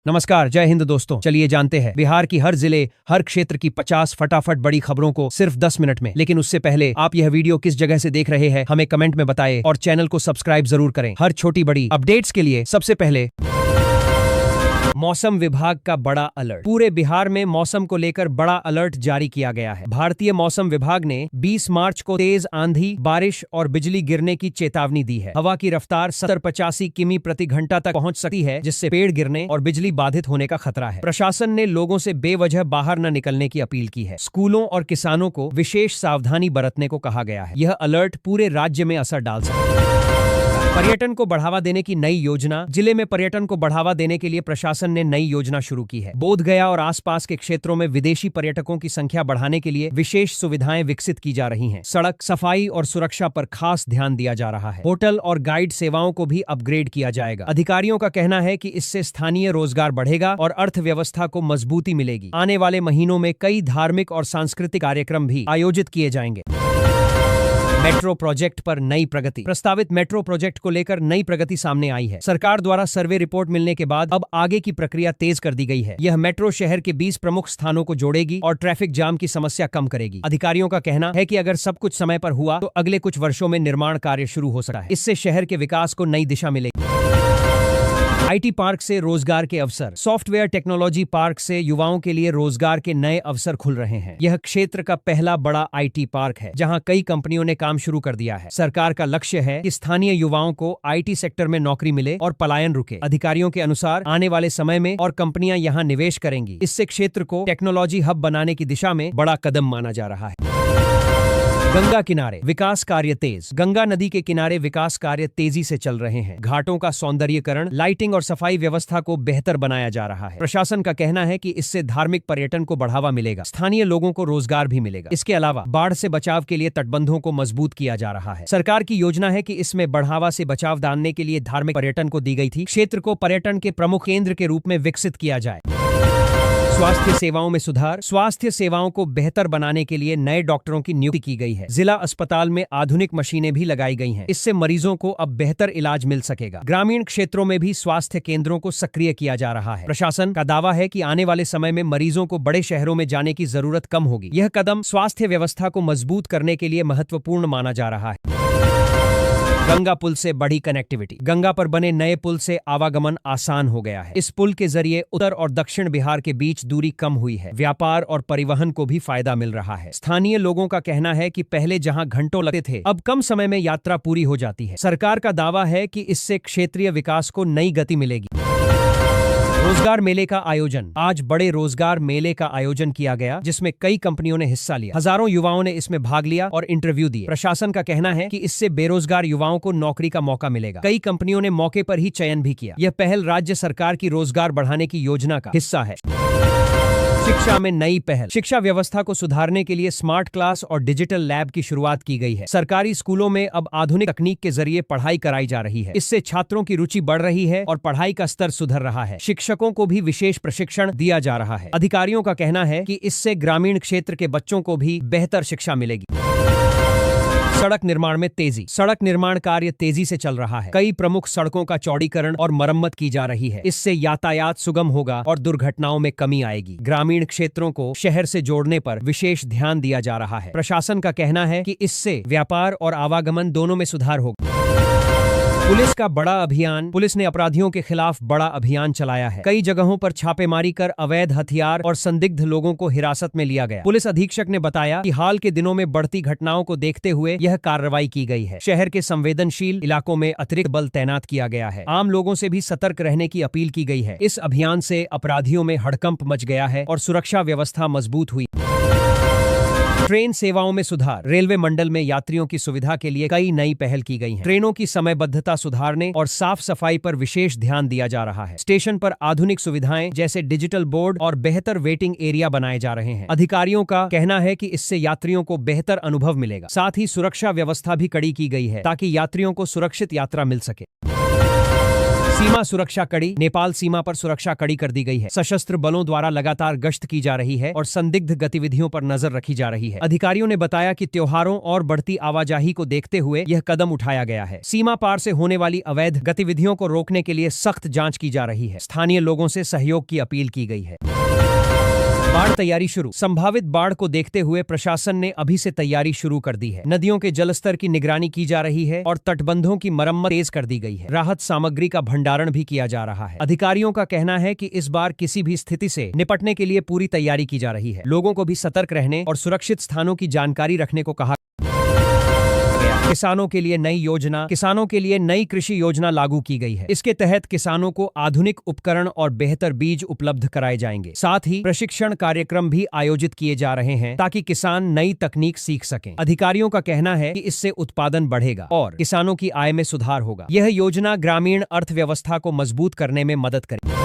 नमस्कार, जय हिंद दोस्तों। चलिए जानते हैं बिहार की हर जिले, हर क्षेत्र की 50 फटाफट बड़ी खबरों को सिर्फ 10 मिनट में। लेकिन उससे पहले आप यह वीडियो किस जगह से देख रहे हैं हमें कमेंट में बताएं और चैनल को सब्सक्राइब जरूर करें। हर छोटी बड़ी अपडेट्स के लिए सबसे पहले मौसम विभाग का बड़ा अलर्ट। पूरे बिहार में मौसम को लेकर बड़ा अलर्ट जारी किया गया है। भारतीय मौसम विभाग ने 20 मार्च को तेज आंधी, बारिश और बिजली गिरने की चेतावनी दी है। हवा की रफ्तार 70-85 किमी प्रति घंटा तक पहुंच सकती है, जिससे पेड़ गिरने और बिजली बाधित होने का खतरा है। प्रशासन ने लोगों से बेवजह बाहर न निकलने की अपील की है। स्कूलों और किसानों को विशेष सावधानी बरतने को कहा गया है। यह अलर्ट पूरे राज्य में असर डाल सकता है। पर्यटन को बढ़ावा देने की नई योजना। जिले में पर्यटन को बढ़ावा देने के लिए प्रशासन ने नई योजना शुरू की है। बोधगया और आसपास के क्षेत्रों में विदेशी पर्यटकों की संख्या बढ़ाने के लिए विशेष सुविधाएं विकसित की जा रही हैं। सड़क सफाई और सुरक्षा पर खास ध्यान दिया जा रहा है। होटल और गाइड सेवाओं को भी अपग्रेड किया जाएगा। अधिकारियों का कहना है कि इससे स्थानीय रोजगार बढ़ेगा और अर्थव्यवस्था को मजबूती मिलेगी। आने वाले महीनों में कई धार्मिक और सांस्कृतिक कार्यक्रम भी आयोजित किए जाएंगे। मेट्रो प्रोजेक्ट पर नई प्रगति। प्रस्तावित मेट्रो प्रोजेक्ट को लेकर नई प्रगति सामने आई है। सरकार द्वारा सर्वे रिपोर्ट मिलने के बाद अब आगे की प्रक्रिया तेज कर दी गई है। यह मेट्रो शहर के 20 प्रमुख स्थानों को जोड़ेगी और ट्रैफिक जाम की समस्या कम करेगी। अधिकारियों का कहना है कि अगर सब कुछ समय पर हुआ तो अगले कुछ वर्षों में निर्माण कार्य शुरू हो सकता है। इससे शहर के विकास को नई दिशा मिलेगी। आईटी पार्क से रोजगार के अवसर। सॉफ्टवेयर टेक्नोलॉजी पार्क से युवाओं के लिए रोजगार के नए अवसर खुल रहे हैं। यह क्षेत्र का पहला बड़ा आईटी पार्क है, जहां कई कंपनियों ने काम शुरू कर दिया है। सरकार का लक्ष्य है कि स्थानीय युवाओं को आईटी सेक्टर में नौकरी मिले और पलायन रुके। अधिकारियों के अनुसार आने वाले समय में और कंपनियां यहां निवेश करेंगी। इससे क्षेत्र को टेक्नोलॉजी हब बनाने की दिशा में बड़ा कदम माना जा रहा है। गंगा किनारे विकास कार्य तेज। गंगा नदी के किनारे विकास कार्य तेजी से चल रहे हैं। घाटों का सौंदर्यीकरण, लाइटिंग और सफाई व्यवस्था को बेहतर बनाया जा रहा है। प्रशासन का कहना है कि इससे धार्मिक पर्यटन को बढ़ावा मिलेगा, स्थानीय लोगों को रोजगार भी मिलेगा। इसके अलावा बाढ़ से बचाव के लिए तटबंधों को मजबूत किया जा रहा है। सरकार की योजना है कि इसमें बढ़ावा से बचाव डालने के लिए धार्मिक पर्यटन को दी गई थी। क्षेत्र को पर्यटन के प्रमुख केंद्र के रूप में विकसित किया जाए। स्वास्थ्य सेवाओं में सुधार। स्वास्थ्य सेवाओं को बेहतर बनाने के लिए नए डॉक्टरों की नियुक्ति की गई है। जिला अस्पताल में आधुनिक मशीनें भी लगाई गई हैं। इससे मरीजों को अब बेहतर इलाज मिल सकेगा। ग्रामीण क्षेत्रों में भी स्वास्थ्य केंद्रों को सक्रिय किया जा रहा है। प्रशासन का दावा है कि आने वाले समय में मरीजों को बड़े शहरों में जाने की जरूरत कम होगी। यह कदम स्वास्थ्य व्यवस्था को मजबूत करने के लिए महत्वपूर्ण माना जा रहा है। गंगा पुल से बढ़ी कनेक्टिविटी। गंगा पर बने नए पुल से आवागमन आसान हो गया है। इस पुल के जरिए उत्तर और दक्षिण बिहार के बीच दूरी कम हुई है। व्यापार और परिवहन को भी फायदा मिल रहा है। स्थानीय लोगों का कहना है कि पहले जहां घंटों लगते थे, अब कम समय में यात्रा पूरी हो जाती है। सरकार का दावा है कि इससे क्षेत्रीय विकास को नई गति मिलेगी। रोजगार मेले का आयोजन। आज बड़े रोजगार मेले का आयोजन किया गया, जिसमें कई कंपनियों ने हिस्सा लिया। हजारों युवाओं ने इसमें भाग लिया और इंटरव्यू दिए। प्रशासन का कहना है कि इससे बेरोजगार युवाओं को नौकरी का मौका मिलेगा। कई कंपनियों ने मौके पर ही चयन भी किया। यह पहल राज्य सरकार की रोजगार बढ़ाने की योजना का हिस्सा है। शिक्षा में नई पहल। शिक्षा व्यवस्था को सुधारने के लिए स्मार्ट क्लास और डिजिटल लैब की शुरुआत की गई है। सरकारी स्कूलों में अब आधुनिक तकनीक के जरिए पढ़ाई कराई जा रही है। इससे छात्रों की रुचि बढ़ रही है और पढ़ाई का स्तर सुधर रहा है। शिक्षकों को भी विशेष प्रशिक्षण दिया जा रहा है। अधिकारियों का कहना है कि इससे ग्रामीण क्षेत्र के बच्चों को भी बेहतर शिक्षा मिलेगी। सड़क निर्माण में तेजी। सड़क निर्माण कार्य तेजी से चल रहा है। कई प्रमुख सड़कों का चौड़ीकरण और मरम्मत की जा रही है। इससे यातायात सुगम होगा और दुर्घटनाओं में कमी आएगी। ग्रामीण क्षेत्रों को शहर से जोड़ने पर विशेष ध्यान दिया जा रहा है। प्रशासन का कहना है कि इससे व्यापार और आवागमन दोनों में सुधार होगा। पुलिस का बड़ा अभियान। पुलिस ने अपराधियों के खिलाफ बड़ा अभियान चलाया है। कई जगहों पर छापेमारी कर अवैध हथियार और संदिग्ध लोगों को हिरासत में लिया गया। पुलिस अधीक्षक ने बताया कि हाल के दिनों में बढ़ती घटनाओं को देखते हुए यह कार्रवाई की गई है। शहर के संवेदनशील इलाकों में अतिरिक्त बल तैनात किया गया है। आम लोगों से भी सतर्क रहने की अपील की गई है। इस अभियान से अपराधियों में हड़कंप मच गया है और सुरक्षा व्यवस्था मजबूत हुई। ट्रेन सेवाओं में सुधार। रेलवे मंडल में यात्रियों की सुविधा के लिए कई नई पहल की गई हैं। ट्रेनों की समयबद्धता सुधारने और साफ सफाई पर विशेष ध्यान दिया जा रहा है। स्टेशन पर आधुनिक सुविधाएं जैसे डिजिटल बोर्ड और बेहतर वेटिंग एरिया बनाए जा रहे हैं। अधिकारियों का कहना है कि इससे यात्रियों को बेहतर अनुभव मिलेगा। साथ ही सुरक्षा व्यवस्था भी कड़ी की गई है ताकि यात्रियों को सुरक्षित यात्रा मिल सके। सीमा सुरक्षा कड़ी। नेपाल सीमा पर सुरक्षा कड़ी कर दी गई है। सशस्त्र बलों द्वारा लगातार गश्त की जा रही है और संदिग्ध गतिविधियों पर नजर रखी जा रही है। अधिकारियों ने बताया कि त्योहारों और बढ़ती आवाजाही को देखते हुए यह कदम उठाया गया है। सीमा पार से होने वाली अवैध गतिविधियों को रोकने के लिए सख्त जांच की जा रही है। स्थानीय लोगों से सहयोग की अपील की गई है। बाढ़ तैयारी शुरू। संभावित बाढ़ को देखते हुए प्रशासन ने अभी से तैयारी शुरू कर दी है। नदियों के जलस्तर की निगरानी की जा रही है और तटबंधों की मरम्मत तेज कर दी गई है। राहत सामग्री का भंडारण भी किया जा रहा है। अधिकारियों का कहना है कि इस बार किसी भी स्थिति से निपटने के लिए पूरी तैयारी की जा रही है। लोगों को भी सतर्क रहने और सुरक्षित स्थानों की जानकारी रखने को कहा। किसानों के लिए नई योजना। किसानों के लिए नई कृषि योजना लागू की गई है। इसके तहत किसानों को आधुनिक उपकरण और बेहतर बीज उपलब्ध कराए जाएंगे। साथ ही प्रशिक्षण कार्यक्रम भी आयोजित किए जा रहे हैं ताकि किसान नई तकनीक सीख सकें। अधिकारियों का कहना है कि इससे उत्पादन बढ़ेगा और किसानों की आय में सुधार होगा। यह योजना ग्रामीण अर्थव्यवस्था को मजबूत करने में मदद करेगी।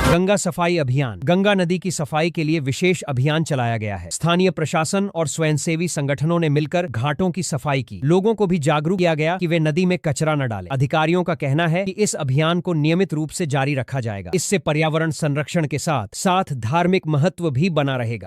गंगा सफाई अभियान। गंगा नदी की सफाई के लिए विशेष अभियान चलाया गया है। स्थानीय प्रशासन और स्वयंसेवी संगठनों ने मिलकर घाटों की सफाई की। लोगों को भी जागरूक किया गया कि वे नदी में कचरा न डालें। अधिकारियों का कहना है कि इस अभियान को नियमित रूप से जारी रखा जाएगा। इससे पर्यावरण संरक्षण के साथ साथ धार्मिक महत्व भी बना रहेगा।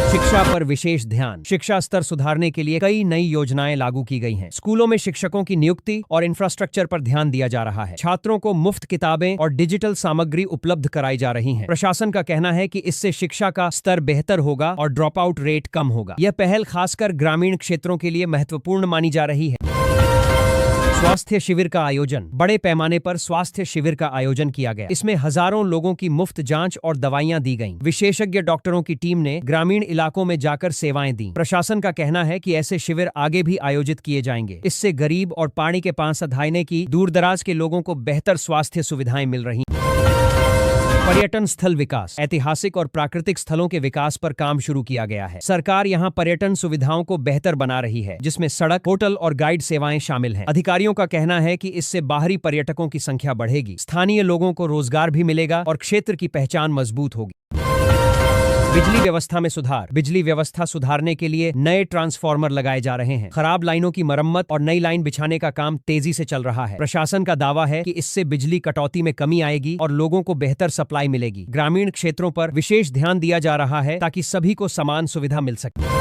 शिक्षा पर विशेष ध्यान। शिक्षा स्तर सुधारने के लिए कई नई योजनाएं लागू की गई हैं। स्कूलों में शिक्षकों की नियुक्ति और इंफ्रास्ट्रक्चर पर ध्यान दिया जा रहा है। छात्रों को मुफ्त किताबें और डिजिटल सामग्री उपलब्ध कराई जा रही हैं। प्रशासन का कहना है कि इससे शिक्षा का स्तर बेहतर होगा और ड्रॉप आउट रेट कम होगा। यह पहल खासकर ग्रामीण क्षेत्रों के लिए महत्वपूर्ण मानी जा रही है। स्वास्थ्य शिविर का आयोजन। बड़े पैमाने पर स्वास्थ्य शिविर का आयोजन किया गया। इसमें हजारों लोगों की मुफ्त जांच और दवाइयां दी गईं। विशेषज्ञ डॉक्टरों की टीम ने ग्रामीण इलाकों में जाकर सेवाएं दी। प्रशासन का कहना है कि ऐसे शिविर आगे भी आयोजित किए जाएंगे। इससे गरीब और पानी के पांव सधाने की दूरदराज के लोगों को बेहतर स्वास्थ्य सुविधाएं मिल रही। पर्यटन स्थल विकास। ऐतिहासिक और प्राकृतिक स्थलों के विकास पर काम शुरू किया गया है। सरकार यहां पर्यटन सुविधाओं को बेहतर बना रही है, जिसमें सड़क, होटल और गाइड सेवाएं शामिल हैं। अधिकारियों का कहना है कि इससे बाहरी पर्यटकों की संख्या बढ़ेगी, स्थानीय लोगों को रोजगार भी मिलेगा और क्षेत्र की पहचान मजबूत होगी। बिजली व्यवस्था में सुधार। बिजली व्यवस्था सुधारने के लिए नए ट्रांसफार्मर लगाए जा रहे हैं। खराब लाइनों की मरम्मत और नई लाइन बिछाने का काम तेजी से चल रहा है। प्रशासन का दावा है कि इससे बिजली कटौती में कमी आएगी और लोगों को बेहतर सप्लाई मिलेगी। ग्रामीण क्षेत्रों पर विशेष ध्यान दिया जा रहा है ताकि सभी को समान सुविधा मिल सके।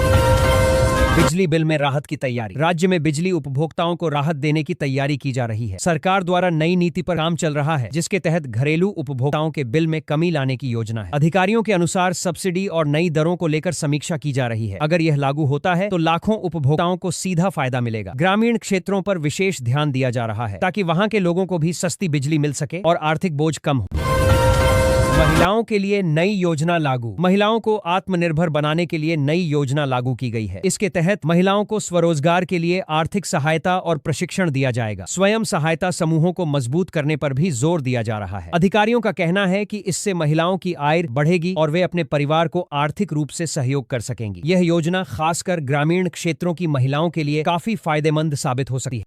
बिजली बिल में राहत की तैयारी। राज्य में बिजली उपभोक्ताओं को राहत देने की तैयारी की जा रही है। सरकार द्वारा नई नीति पर काम चल रहा है, जिसके तहत घरेलू उपभोक्ताओं के बिल में कमी लाने की योजना है। अधिकारियों के अनुसार सब्सिडी और नई दरों को लेकर समीक्षा की जा रही है। अगर यह लागू होता है तो लाखों उपभोक्ताओं को सीधा फायदा मिलेगा। ग्रामीण क्षेत्रों पर विशेष ध्यान दिया जा रहा है ताकि वहां के लोगों को भी सस्ती बिजली मिल सके और आर्थिक बोझ कम हो। महिलाओं के लिए नई योजना लागू। महिलाओं को आत्मनिर्भर बनाने के लिए नई योजना लागू की गई है। इसके तहत महिलाओं को स्वरोजगार के लिए आर्थिक सहायता और प्रशिक्षण दिया जाएगा। स्वयं सहायता समूहों को मजबूत करने पर भी जोर दिया जा रहा है। अधिकारियों का कहना है कि इससे महिलाओं की आय बढ़ेगी और वे अपने परिवार को आर्थिक रूप से सहयोग कर सकेंगी। यह योजना खासकर ग्रामीण क्षेत्रों की महिलाओं के लिए काफी फायदेमंद साबित हो सकती है।